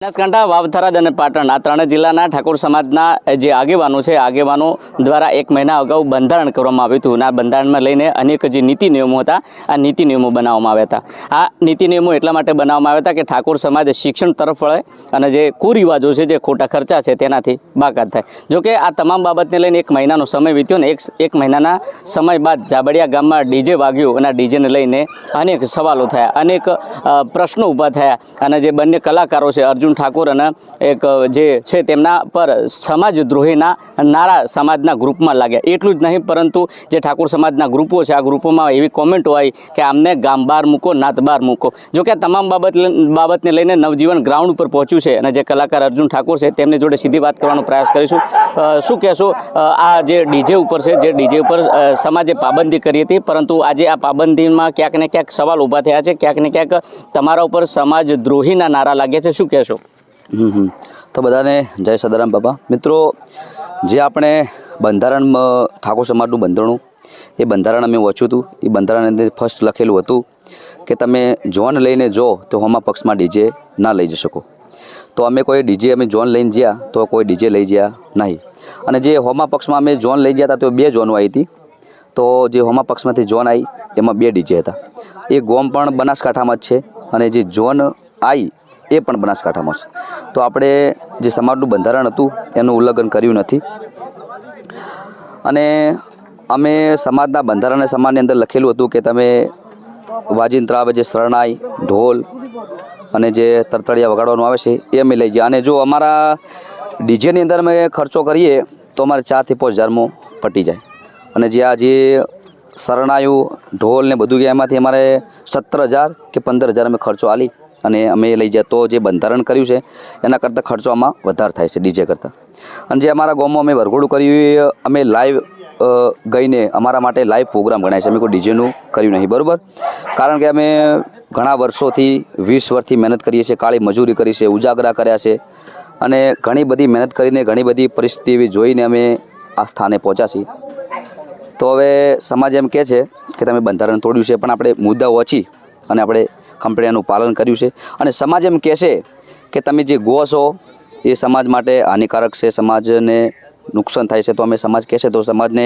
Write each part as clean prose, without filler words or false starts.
બનાસકાંઠા, વાવથરાદ અને પાટણ આ ત્રણ જિલ્લાના ઠાકોર સમાજના જે આગેવાનો છે, આગેવાનો દ્વારા 1 મહિના અગાઉ બંધારણ કરવામાં આવ્યું હતું. આ બંધારણમાં લઈને અનેક જે નીતિ નિયમો હતા, આ નીતિ નિયમો બનાવવામાં આવ્યા હતા. આ નીતિ નિયમો એટલા માટે બનાવવામાં આવ્યા હતા કે ઠાકોર સમાજ શિક્ષણ તરફ વળે અને જે કુરિવાજો છે, જે ખોટા ખર્ચા છે, તેનાથી બાકાત થાય. જોકે આ તમામ બાબતને લઈને 1 મહિનાનો સમય વીત્યો ને એક મહિનાના સમય બાદ જાબડિયા ગામમાં ડીજે વાગ્યું અને આ ડીજેને લઈને અનેક સવાલો થયા, અનેક પ્રશ્નો ઊભા થયા અને જે બંને કલાકારો છે, અર્જુન ઠાકોર અને એક જે છે તેમના પર સમાજદ્રોહીના નારા સમાજના ગ્રુપમાં લાગ્યા. એટલું જ નહીં પરંતુ જે ઠાકોર સમાજના ગ્રુપો છે, આ ગ્રુપોમાં એવી કોમેન્ટો આવી કે આમને ગામ બહાર મૂકો, નાત બહાર મૂકો. જોકે આ તમામ બાબતને લઈને નવજીવન ગ્રાઉન્ડ ઉપર પહોંચ્યું છે અને જે કલાકાર અર્જુન ઠાકોર છે તેમની જોડે સીધી વાત કરવાનો પ્રયાસ કરીશું. શું કહેશો, આ જે ડીજે ઉપર છે, જે ડીજે ઉપર સમાજે પાબંદી કરી હતી, પરંતુ આજે આ પાબંદીમાં ક્યાંક ને ક્યાંક સવાલ ઊભા થયા છે, ક્યાંક ને ક્યાંક તમારા ઉપર સમાજદ્રોહીના નારા લાગ્યા છે. શું કહેશો? તો બધાને જય સદારામ બાબા. મિત્રો, જે આપણે બંધારણ ઠાકોર સમાજનું બંધારણું, એ બંધારણ અમે વાંચ્યું હતું. એ બંધારણની અંદર ફર્સ્ટ લખેલું હતું કે તમે જોન લઈને જો તો હોમા પક્ષમાં ડીજે ના લઈ જઈ શકો. તો અમે કોઈ ડીજે અમે જોન લઈને ગયા તો કોઈ ડીજે લઈ ગયા નહીં. અને જે હોમા પક્ષમાં અમે જોન લઈ ગયા હતા તો 2 જોનો આવી હતી. તો જે હોમા પક્ષમાંથી જોન આવી એમાં 2 ડીજે હતા. એ ગોમ પણ બનાસકાંઠામાં જ છે અને જે જોન આવી એ પણ બનાસકાંઠામાં છે. તો આપણે જે સમાજનું બંધારણ હતું એનું ઉલ્લંઘન કર્યું નથી. અને અમે સમાજના બંધારણ અને સમાજની અંદર લખેલું હતું કે તમે વાજિંત્ર આવે, જે શરણાઈ, ઢોલ અને જે તરતડિયા વગાડવાનું આવે છે એ અમે લઈ ગયા. અને જો અમારા ડીજેની અંદર અમે ખર્ચો કરીએ તો અમારે 4 થી 5 હજારમાં પટી જાય. અને જે આ જે શરણાયું, ઢોલ ને બધું ગયા એમાંથી અમારે 17,000 કે 15,000 અમે ખર્ચો આલી અને અમે લઈ જાય. તો જે બંધારણ કર્યું છે એના કરતાં ખર્ચો આમાં વધારે થાય છે ડીજે કરતાં. અને જે અમારા ગામમાં અમે વરઘોડું કર્યું, અમે લાઈવ ગઈને અમારા માટે લાઈવ પ્રોગ્રામ ગણાય છે. અમે કોઈ ડીજેનું કર્યું નહીં, બરાબર? કારણ કે અમે ઘણા વર્ષોથી 20 વર્ષથી મહેનત કરીએ છીએ, કાળી મજૂરી કરી છે, ઉજાગરા કર્યા છે અને ઘણી બધી મહેનત કરીને ઘણી બધી પરિસ્થિતિ એવી જોઈને અમે આ સ્થાને પહોંચ્યા છીએ. તો હવે સમાજ એમ કહે છે કે તમે બંધારણ તોડ્યું છે, પણ આપણે મુદ્દા ઓછી અને આપણે કંપનીનું પાલન કર્યું છે. અને સમાજ એમ કહેશે કે તમે જે ગો છો એ સમાજ માટે હાનિકારક છે, સમાજને નુકસાન થાય છે. તો અમે સમાજ કહેશે તો સમાજને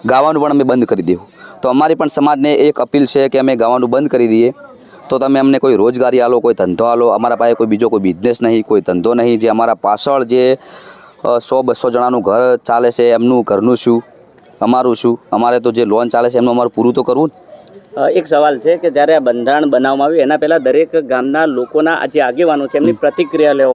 ગાવાનું પણ અમે બંધ કરી દેવું. તો અમારી પણ સમાજને એક અપીલ છે કે અમે ગાવાનું બંધ કરી દઈએ તો તમે અમને કોઈ રોજગારી આલો, કોઈ ધંધો આલો. અમારા પાસે કોઈ બીજો કોઈ બિઝનેસ નહીં, કોઈ ધંધો નહીં. જે અમારા પાછળ જે 100-200 જણાનું ઘર ચાલે છે એમનું ઘરનું શું, અમારું શું? અમારે તો જે લોન ચાલે છે એમનું અમારું પૂરું તો કરવું. એક સવાલ છે કે જ્યારે આ બંધારણ બનાવવામાં આવ્યું એના પહેલાં દરેક ગામના લોકોના જે આગેવાનો છે એમની પ્રતિક્રિયા લેવા